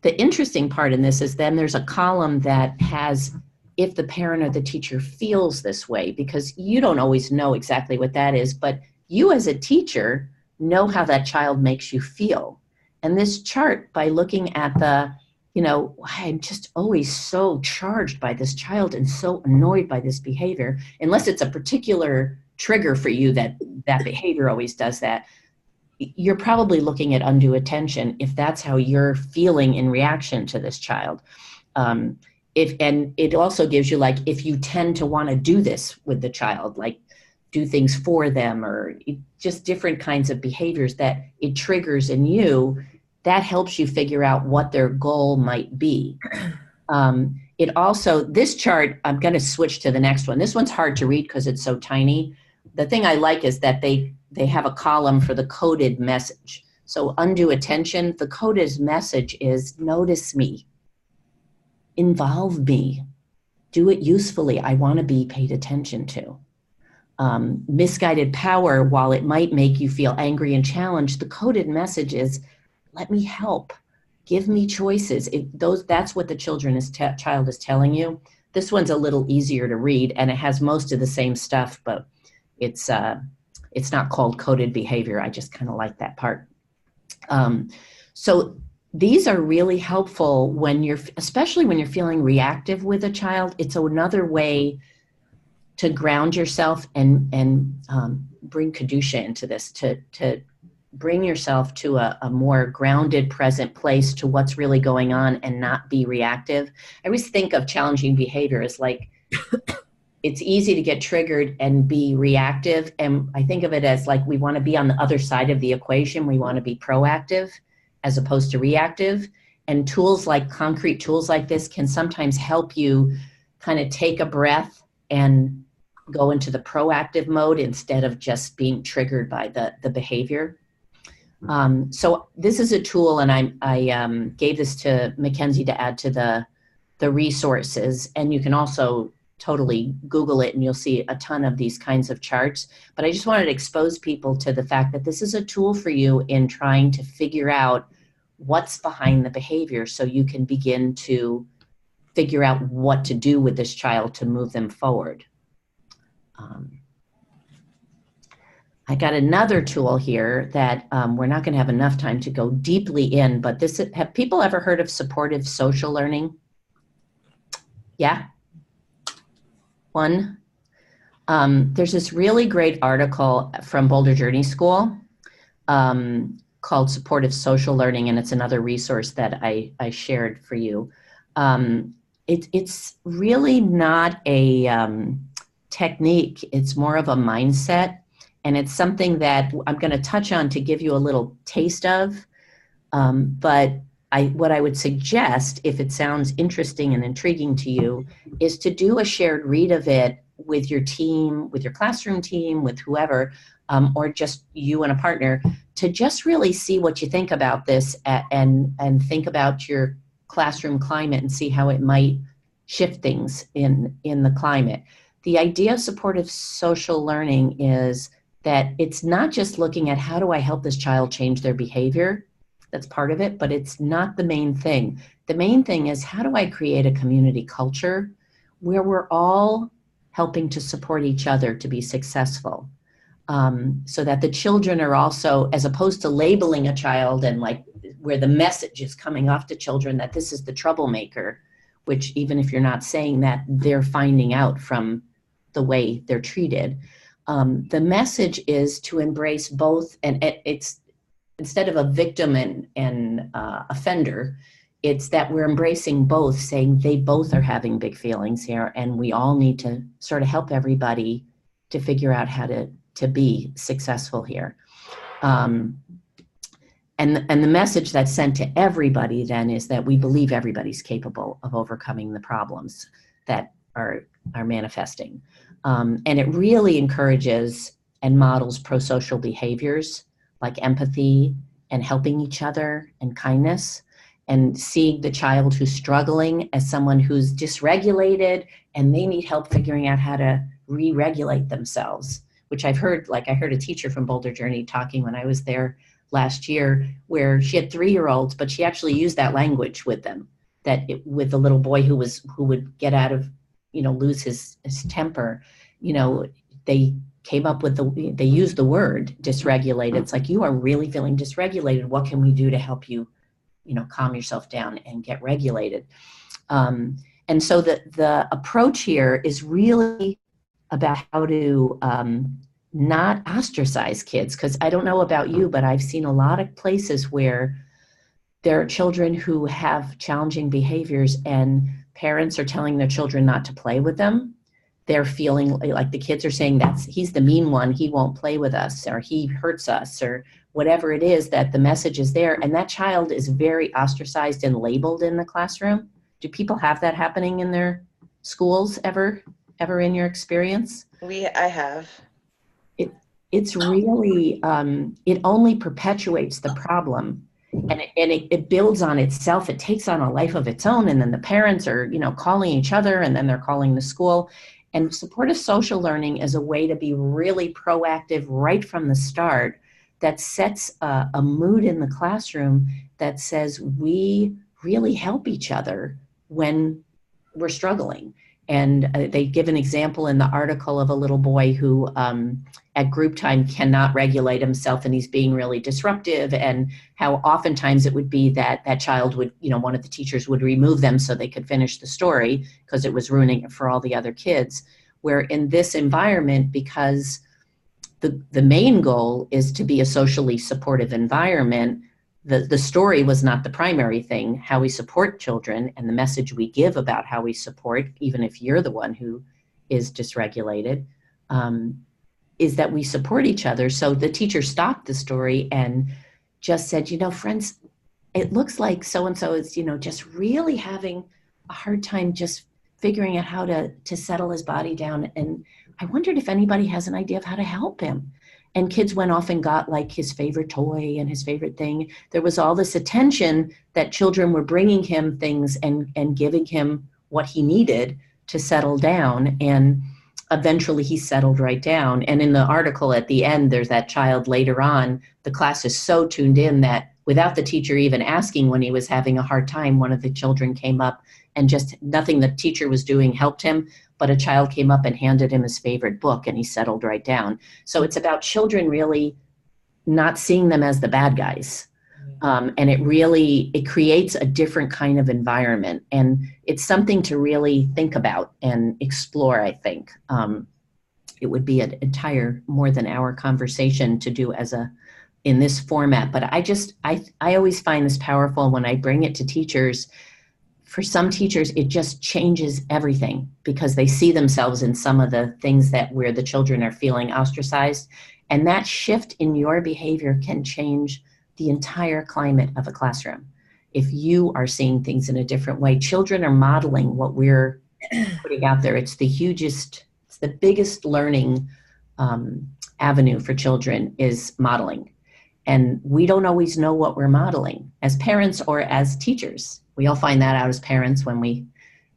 [SPEAKER 1] The interesting part in this is then there's a column that has if the parent or the teacher feels this way, because you don't always know exactly what that is, but you as a teacher know how that child makes you feel. And this chart, by looking at I'm just always so charged by this child and so annoyed by this behavior, unless it's a particular trigger for you that behavior always does that, you're probably looking at undue attention if that's how you're feeling in reaction to this child. And it also gives you, like, if you tend to want to do this with the child, like do things for them, or just different kinds of behaviors that it triggers in you, that helps you figure out what their goal might be. It also, this chart, I'm going to switch to the next one. This one's hard to read because it's so tiny. The thing I like is that they have a column for the coded message. So undue attention, the coded message is notice me, involve me, do it usefully. I want to be paid attention to. Misguided power, while it might make you feel angry and challenged, the coded message is, let me help, give me choices. That's what the child is telling you. This one's a little easier to read, and it has most of the same stuff, but it's not called coded behavior. I just kind of like that part. So these are really helpful especially when you're feeling reactive with a child. It's another way to ground yourself and bring Kedusha into this, to bring yourself to a more grounded, present place to what's really going on and not be reactive. I always think of challenging behavior as like, it's easy to get triggered and be reactive. And I think of it as like, we want to be on the other side of the equation. We want to be proactive as opposed to reactive. And concrete tools like this can sometimes help you kind of take a breath and go into the proactive mode instead of just being triggered by the behavior. So this is a tool, and I gave this to Mackenzie to add to the resources, and you can also totally Google it and you'll see a ton of these kinds of charts. But I just wanted to expose people to the fact that this is a tool for you in trying to figure out what's behind the behavior so you can begin to figure out what to do with this child to move them forward. I got another tool here that we're not going to have enough time to go deeply in, but have people ever heard of supportive social learning? Yeah? One? There's this really great article from Boulder Journey School called Supportive Social Learning, and it's another resource that I shared for you. It's really not a technique, it's more of a mindset. And it's something that I'm going to touch on to give you a little taste of. But what I would suggest, if it sounds interesting and intriguing to you, is to do a shared read of it with your team, with your classroom team, with whoever, or just you and a partner, to just really see what you think about this and think about your classroom climate and see how it might shift things in the climate. The idea of supportive social learning is that it's not just looking at how do I help this child change their behavior. That's part of it, but it's not the main thing. The main thing is how do I create a community culture where we're all helping to support each other to be successful, so that the children are also, as opposed to labeling a child and like where the message is coming off to children that this is the troublemaker, which even if you're not saying that, they're finding out from the way they're treated. The message is to embrace both, and it's instead of a victim and offender, it's that we're embracing both, saying they both are having big feelings here, and we all need to sort of help everybody to figure out how to be successful here. And the message that's sent to everybody then is that we believe everybody's capable of overcoming the problems that are manifesting. And it really encourages and models pro-social behaviors like empathy and helping each other and kindness, and seeing the child who's struggling as someone who's dysregulated and they need help figuring out how to re-regulate themselves, which I've heard, like I heard a teacher from Boulder Journey talking when I was there last year, where she had 3-year-olds, but she actually used that language with them, with the little boy who would get out of, lose his temper, they came up with they used the word dysregulated. It's like, you are really feeling dysregulated. What can we do to help you, calm yourself down and get regulated? And so the approach here is really about how to not ostracize kids. Because I don't know about you, but I've seen a lot of places where there are children who have challenging behaviors and parents are telling their children not to play with them. They're feeling like the kids are saying he's the mean one, he won't play with us, or he hurts us, or whatever it is, that the message is there. And that child is very ostracized and labeled in the classroom. Do people have that happening in their schools ever in your experience?
[SPEAKER 6] I have.
[SPEAKER 1] It's really, it only perpetuates the problem. And it builds on itself. It takes on a life of its own. And then the parents are, calling each other, and then they're calling the school. And supportive social learning is a way to be really proactive right from the start, that sets a mood in the classroom that says we really help each other when we're struggling. And they give an example in the article of a little boy who at group time cannot regulate himself, and he's being really disruptive, and how oftentimes it would be that that child would, one of the teachers would remove them so they could finish the story because it was ruining it for all the other kids. Where in this environment, because the main goal is to be a socially supportive environment, the story was not the primary thing. How we support children and the message we give about how we support, even if you're the one who is dysregulated, is that we support each other. So the teacher stopped the story and just said, friends, it looks like so-and-so is, just really having a hard time just figuring out how to settle his body down. And I wondered if anybody has an idea of how to help him. And kids went off and got like his favorite toy and his favorite thing. There was all this attention that children were bringing him things and giving him what he needed to settle down. And eventually he settled right down. And in the article at the end, there's that child later on, the class is so tuned in that without the teacher even asking, when he was having a hard time, one of the children came up and just nothing the teacher was doing helped him, but a child came up and handed him his favorite book and he settled right down. So it's about children really not seeing them as the bad guys. And it creates a different kind of environment. And it's something to really think about and explore, I think. It would be an entire more than hour conversation to do in this format. But I always find this powerful when I bring it to teachers. For some teachers, it just changes everything because they see themselves in some of the things where the children are feeling ostracized. And that shift in your behavior can change the entire climate of a classroom. If you are seeing things in a different way, children are modeling what we're putting out there. It's the biggest learning avenue for children is modeling. And we don't always know what we're modeling as parents or as teachers. We all find that out as parents when we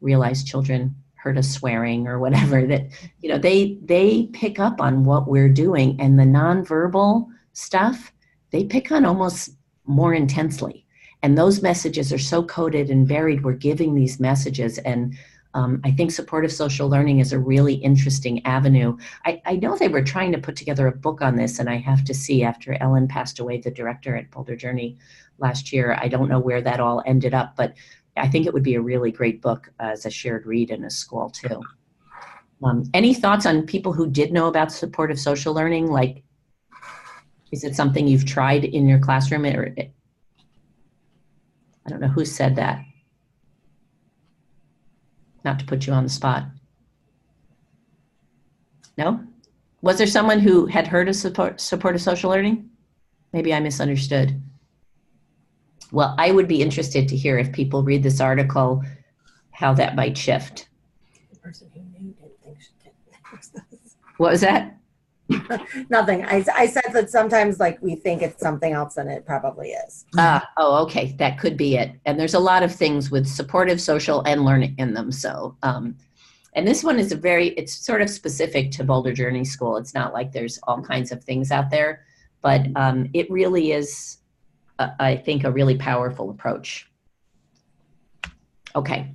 [SPEAKER 1] realize children heard us swearing or whatever, that, they pick up on what we're doing, and the nonverbal stuff, they pick on almost more intensely. And those messages are so coded and buried. We're giving these messages. And I think supportive social learning is a really interesting avenue. I know they were trying to put together a book on this, and I have to see, after Ellen passed away, the director at Boulder Journey last year, I don't know where that all ended up, but I think it would be a really great book as a shared read in a school too. Any thoughts on people who did know about supportive social learning? Like, is it something you've tried in your classroom? Or I don't know who said that. Not to put you on the spot. No? Was there someone who had heard of supportive social learning? Maybe I misunderstood. Well, I would be interested to hear, if people read this article, how that might shift.
[SPEAKER 3] The person who knew didn't think she did.
[SPEAKER 1] What was that?
[SPEAKER 3] Nothing. I said that sometimes we think it's something else than it probably is.
[SPEAKER 1] Oh, okay. That could be it. And there's a lot of things with supportive social and learning in them. So, and this one is it's sort of specific to Boulder Journey School. It's not like there's all kinds of things out there, but it really is, I think, a really powerful approach. Okay.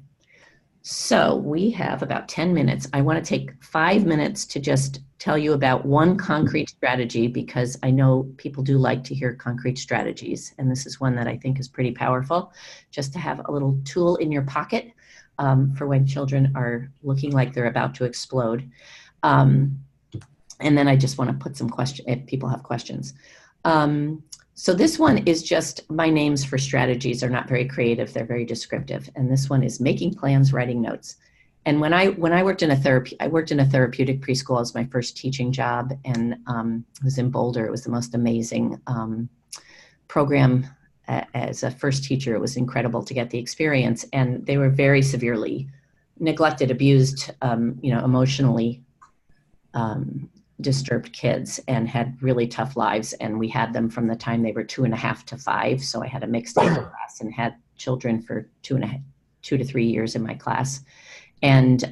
[SPEAKER 1] So we have about 10 minutes. I want to take 5 minutes to just tell you about one concrete strategy, because I know people do like to hear concrete strategies. And this is one that I think is pretty powerful, just to have a little tool in your pocket for when children are looking like they're about to explode. And then I just want to put some questions, if people have questions. So this one is just, my names for strategies are not very creative. They're very descriptive. And this one is making plans, writing notes. And when I worked in a therapeutic preschool as my first teaching job, and it was in Boulder. It was the most amazing program. As a first teacher, it was incredible to get the experience. And they were very severely neglected, abused, emotionally disturbed kids, and had really tough lives. And we had them from the time they were 2.5 to 5. So I had a mixed age class and had children for 2 to 3 years in my class. And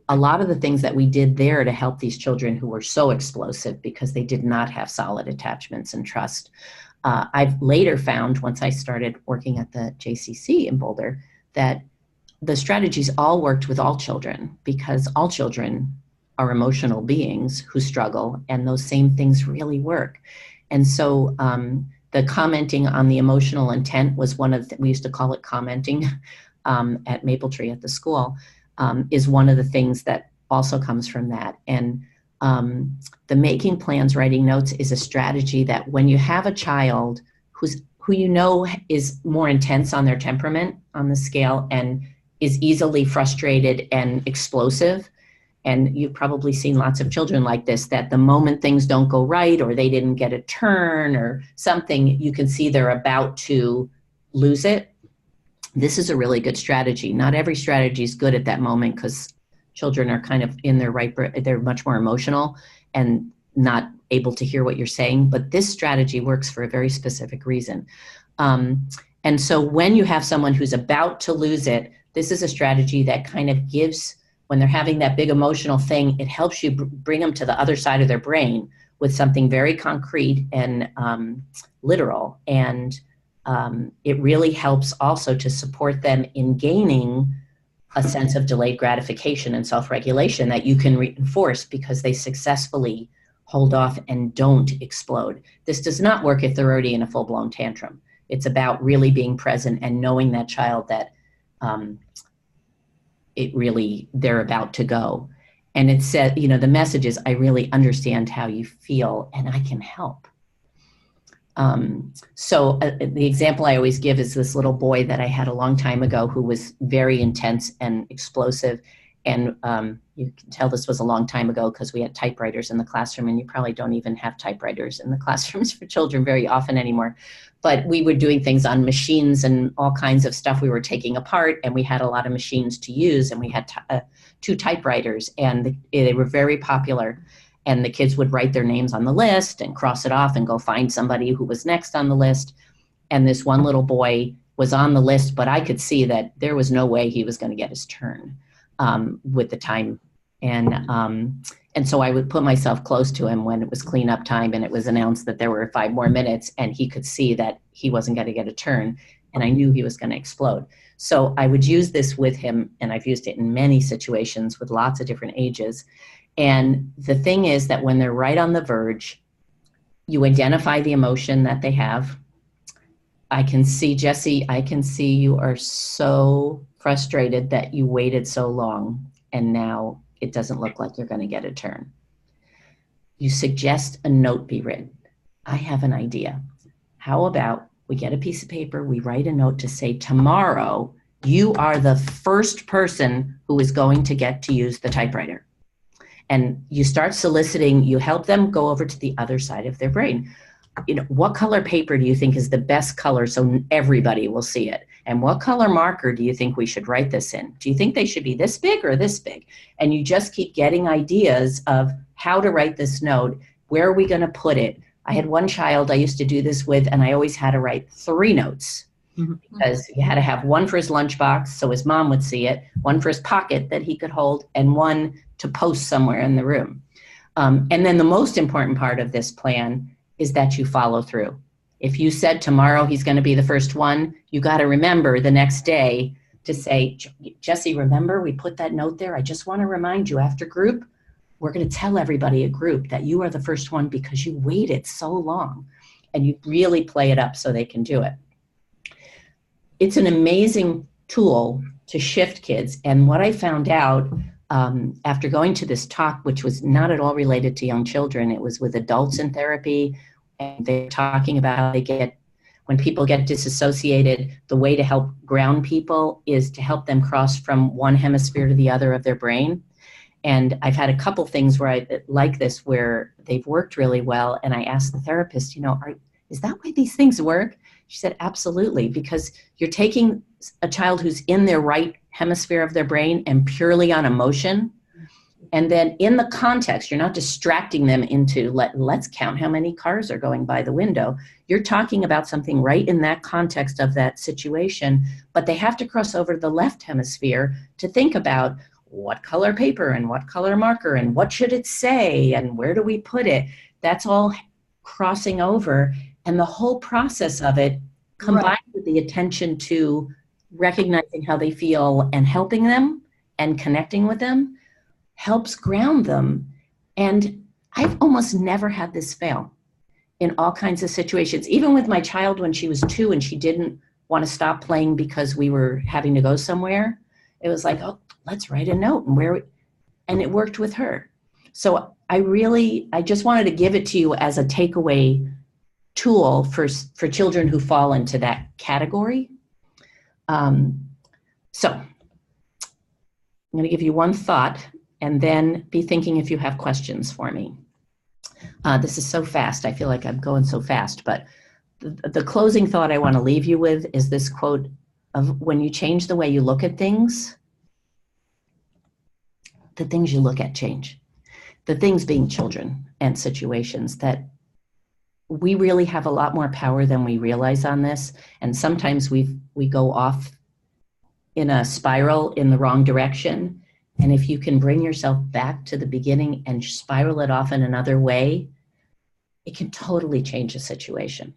[SPEAKER 1] a lot of the things that we did there to help these children who were so explosive because they did not have solid attachments and trust. I've later found, once I started working at the JCC in Boulder, that the strategies all worked with all children, because all children are emotional beings who struggle, and those same things really work. And so the commenting on the emotional intent was one of we used to call it commenting at Mapletree at the school, is one of the things that also comes from that. And the making plans, writing notes is a strategy that when you have a child who you know is more intense on their temperament on the scale and is easily frustrated and explosive, and you've probably seen lots of children like this, that the moment things don't go right or they didn't get a turn or something, you can see they're about to lose it. This is a really good strategy. Not every strategy is good at that moment, because children are kind of in their they're much more emotional and not able to hear what you're saying. But this strategy works for a very specific reason. And so when you have someone who's about to lose it, this is a strategy that kind of gives, when they're having that big emotional thing, it helps you bring them to the other side of their brain with something very concrete and literal, and it really helps also to support them in gaining a sense of delayed gratification and self-regulation that you can reinforce because they successfully hold off and don't explode. This does not work if they're already in a full-blown tantrum. It's about really being present and knowing that child that they're about to go. And it said, you know, the message is, I really understand how you feel and I can help. The example I always give is this little boy that I had a long time ago who was very intense and explosive. And you can tell this was a long time ago because we had typewriters in the classroom, and you probably don't even have typewriters in the classrooms for children very often anymore. But we were doing things on machines and all kinds of stuff we were taking apart, and we had a lot of machines to use, and we had 2 typewriters, and they were very popular. And the kids would write their names on the list and cross it off and go find somebody who was next on the list. And this one little boy was on the list, but I could see that there was no way he was going to get his turn with the time. And so I would put myself close to him when it was cleanup time and it was announced that there were 5 more minutes, and he could see that he wasn't going to get a turn, and I knew he was going to explode. So I would use this with him, and I've used it in many situations with lots of different ages. And the thing is that when they're right on the verge, you identify the emotion that they have. I can see, Jesse, I can see you are so frustrated that you waited so long and now it doesn't look like you're going to get a turn. You suggest a note be written. I have an idea. How about we get a piece of paper, we write a note to say, tomorrow you are the first person who is going to get to use the typewriter. And you start soliciting, you help them go over to the other side of their brain. You know, what color paper do you think is the best color so everybody will see it? And what color marker do you think we should write this in? Do you think they should be this big or this big? And you just keep getting ideas of how to write this note. Where are we going to put it? I had one child I used to do this with, and I always had to write 3 notes. Because you had to have one for his lunchbox so his mom would see it, one for his pocket that he could hold, and one to post somewhere in the room. And then the most important part of this plan is that you follow through. If you said tomorrow he's going to be the first one, you got to remember the next day to say, Jesse, remember we put that note there? I just want to remind you, after group, we're going to tell everybody at group that you are the first one because you waited so long. And you really play it up so they can do it. It's an amazing tool to shift kids. And what I found out after going to this talk, which was not at all related to young children, it was with adults in therapy, and they're talking about how when people get disassociated, the way to help ground people is to help them cross from one hemisphere to the other of their brain. And I've had a couple things where I like this, where they've worked really well. And I asked the therapist, is that why these things work? She said, absolutely, because you're taking a child who's in their right hemisphere of their brain and purely on emotion. And then in the context, you're not distracting them into let's count how many cars are going by the window. You're talking about something right in that context of that situation, but they have to cross over to the left hemisphere to think about what color paper and what color marker and what should it say and where do we put it. That's all crossing over. And the whole process of it, combined with the attention to recognizing how they feel and helping them and connecting with them, helps ground them. And I've almost never had this fail in all kinds of situations. Even with my child when she was 2 and she didn't want to stop playing because we were having to go somewhere, it was like, oh, let's write a note and it worked with her. So I just wanted to give it to you as a takeaway tool for children who fall into that category. So I'm going to give you one thought and then be thinking if you have questions for me. This is so fast. I feel like I'm going so fast, but the closing thought I want to leave you with is this quote of, when you change the way you look at things, the things you look at change. The things being children and situations, that we really have a lot more power than we realize on this. And sometimes we go off in a spiral in the wrong direction. And if you can bring yourself back to the beginning and spiral it off in another way, it can totally change a situation.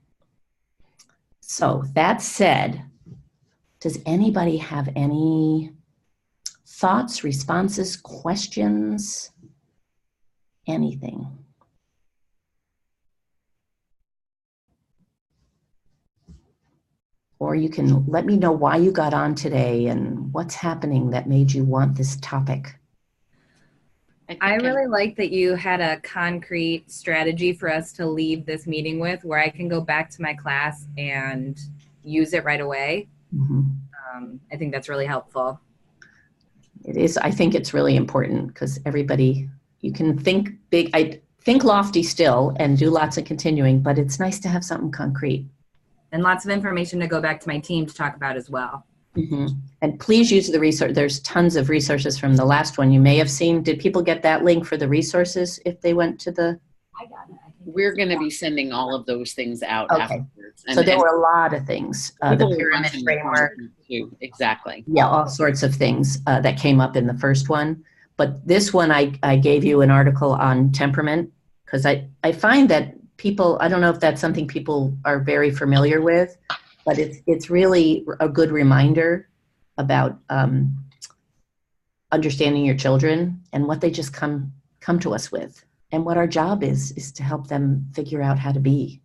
[SPEAKER 1] So that said, does anybody have any thoughts, responses, questions, anything? Or you can let me know why you got on today and what's happening that made you want this topic.
[SPEAKER 6] I really like that you had a concrete strategy for us to leave this meeting with, where I can go back to my class and use it right away. I think that's really helpful.
[SPEAKER 1] It is. I think it's really important because everybody, you can think big, I think lofty still and do lots of continuing, but it's nice to have something concrete.
[SPEAKER 6] And lots of information to go back to my team to talk about as well.
[SPEAKER 1] And please use the resource. There's tons of resources from the last one you may have seen. Did people get that link for the resources if they went to the?
[SPEAKER 5] I got it.
[SPEAKER 2] We're going to be sending all of those things out afterwards.
[SPEAKER 1] So there were a lot of things. The pyramid framework.
[SPEAKER 2] Too. Exactly.
[SPEAKER 1] Yeah, all sorts of things that came up in the first one. But this one, I gave you an article on temperament because I find that people, I don't know if that's something people are very familiar with, but it's really a good reminder about understanding your children and what they just come to us with, and what our job is to help them figure out how to be.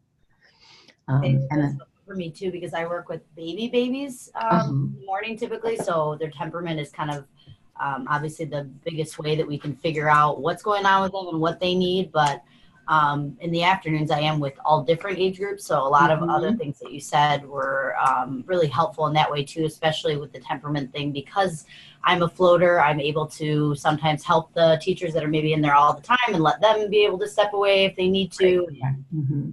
[SPEAKER 5] And for me too, because I work with babies in the morning typically, so their temperament is kind of obviously the biggest way that we can figure out what's going on with them and what they need. But in the afternoons, I am with all different age groups. So a lot of other things that you said were really helpful in that way too, especially with the temperament thing, because I'm a floater. I'm able to sometimes help the teachers that are maybe in there all the time and let them be able to step away if they need to.
[SPEAKER 1] Right.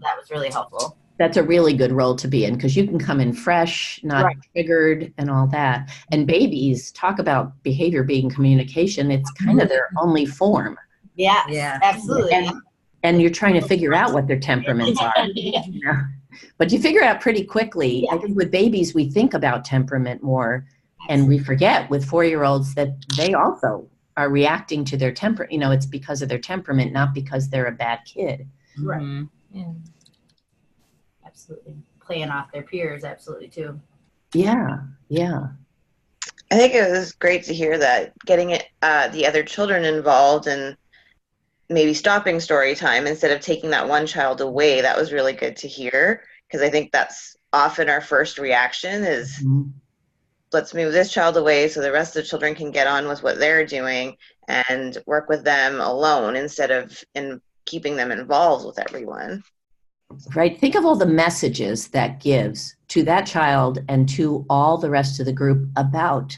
[SPEAKER 5] That was really helpful.
[SPEAKER 1] That's a really good role to be in because you can come in fresh, not triggered and all that. And babies, talk about behavior being communication. It's kind of their only form.
[SPEAKER 5] Yeah, absolutely.
[SPEAKER 1] And you're trying to figure out what their temperaments are. You know? But you figure out pretty quickly. I think with babies, we think about temperament more, and we forget with 4-year-olds that they also are reacting to their temper. You know, it's because of their temperament, not because they're a bad kid.
[SPEAKER 5] Right. Yeah. Absolutely. Playing off their peers, absolutely too.
[SPEAKER 1] Yeah.
[SPEAKER 7] I think it was great to hear that, getting the other children involved and maybe stopping story time instead of taking that one child away. That was really good to hear, because I think that's often our first reaction is, let's move this child away so the rest of the children can get on with what they're doing and work with them alone instead of keeping them involved with everyone.
[SPEAKER 1] Right. Think of all the messages that gives to that child and to all the rest of the group about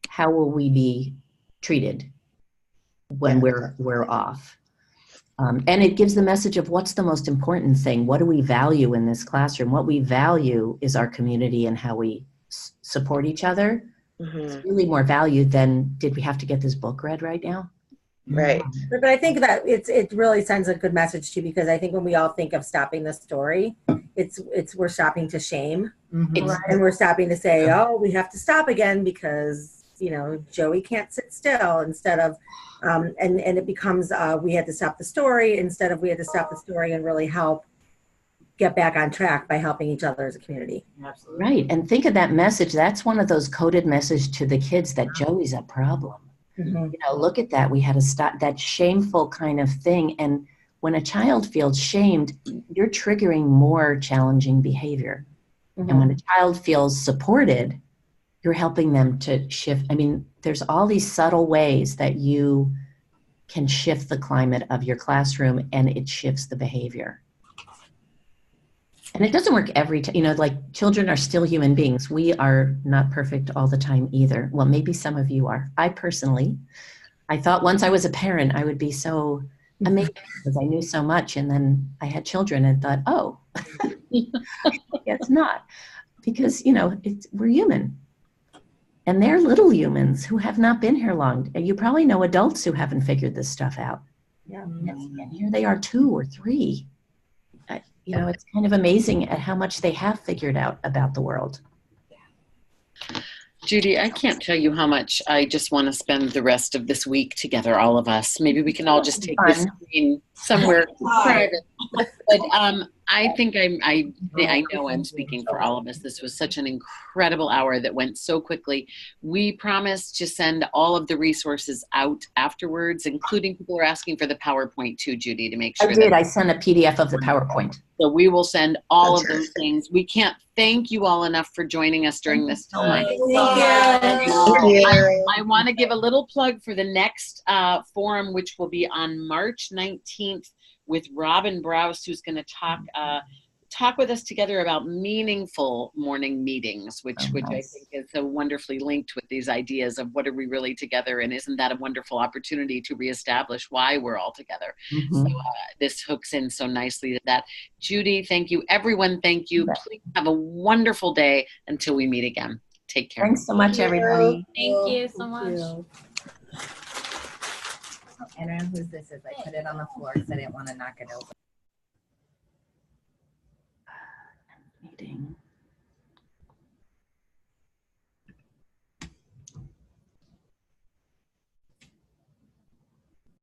[SPEAKER 1] how will we be treated when we're off. And it gives the message of what's the most important thing. What do we value in this classroom? What we value is our community and how we support each other. It's really more valued than, did we have to get this book read right now?
[SPEAKER 7] Right.
[SPEAKER 3] But I think that it really sends a good message too, because I think when we all think of stopping the story, we're stopping to shame, and we're stopping to say, oh, we have to stop again because, you know, Joey can't sit still, instead of and it becomes we had to stop the story instead of we had to stop the story and really help get back on track by helping each other as a community.
[SPEAKER 5] Absolutely.
[SPEAKER 1] Right. And think of that message. That's one of those coded messages to the kids that Joey's a problem. You know, look at that. We had to stop that shameful kind of thing. And when a child feels shamed, you're triggering more challenging behavior. And when a child feels supported, you're helping them to shift. I mean, there's all these subtle ways that you can shift the climate of your classroom, and it shifts the behavior. And it doesn't work every time, you know, like children are still human beings. We are not perfect all the time either. Well, maybe some of you are. I personally, I thought once I was a parent, I would be so amazing because I knew so much. And then I had children and thought, oh, it's not. Because, you know, we're human. And they're little humans who have not been here long. And you probably know adults who haven't figured this stuff out.
[SPEAKER 3] Yeah.
[SPEAKER 1] And here they are 2 or 3. You know, it's kind of amazing at how much they have figured out about the world.
[SPEAKER 2] Judi, I can't tell you how much I just want to spend the rest of this week together, all of us. Maybe we can all just take this screen somewhere private. But I think I know I'm speaking for all of us. This was such an incredible hour that went so quickly. We promised to send all of the resources out afterwards, including people are asking for the PowerPoint too, Judi, to make sure.
[SPEAKER 1] I did. I sent a PDF of the PowerPoint.
[SPEAKER 2] So we will send all of those things. We can't thank you all enough for joining us during this time.
[SPEAKER 7] Thank you.
[SPEAKER 2] I want to give a little plug for the next forum, which will be on March 19th with Robin Browse, who's going to talk with us together about meaningful morning meetings, which I think is so wonderfully linked with these ideas of what are we really together, and isn't that a wonderful opportunity to reestablish why we're all together. So this hooks in so nicely to that. Judi, thank you. Everyone, thank you. Please have a wonderful day until we meet again. Take care.
[SPEAKER 1] Thanks so much, everybody.
[SPEAKER 6] Thank you so much. I don't know whose this is. I put it on the floor because I didn't want to knock it over.
[SPEAKER 1] Meeting.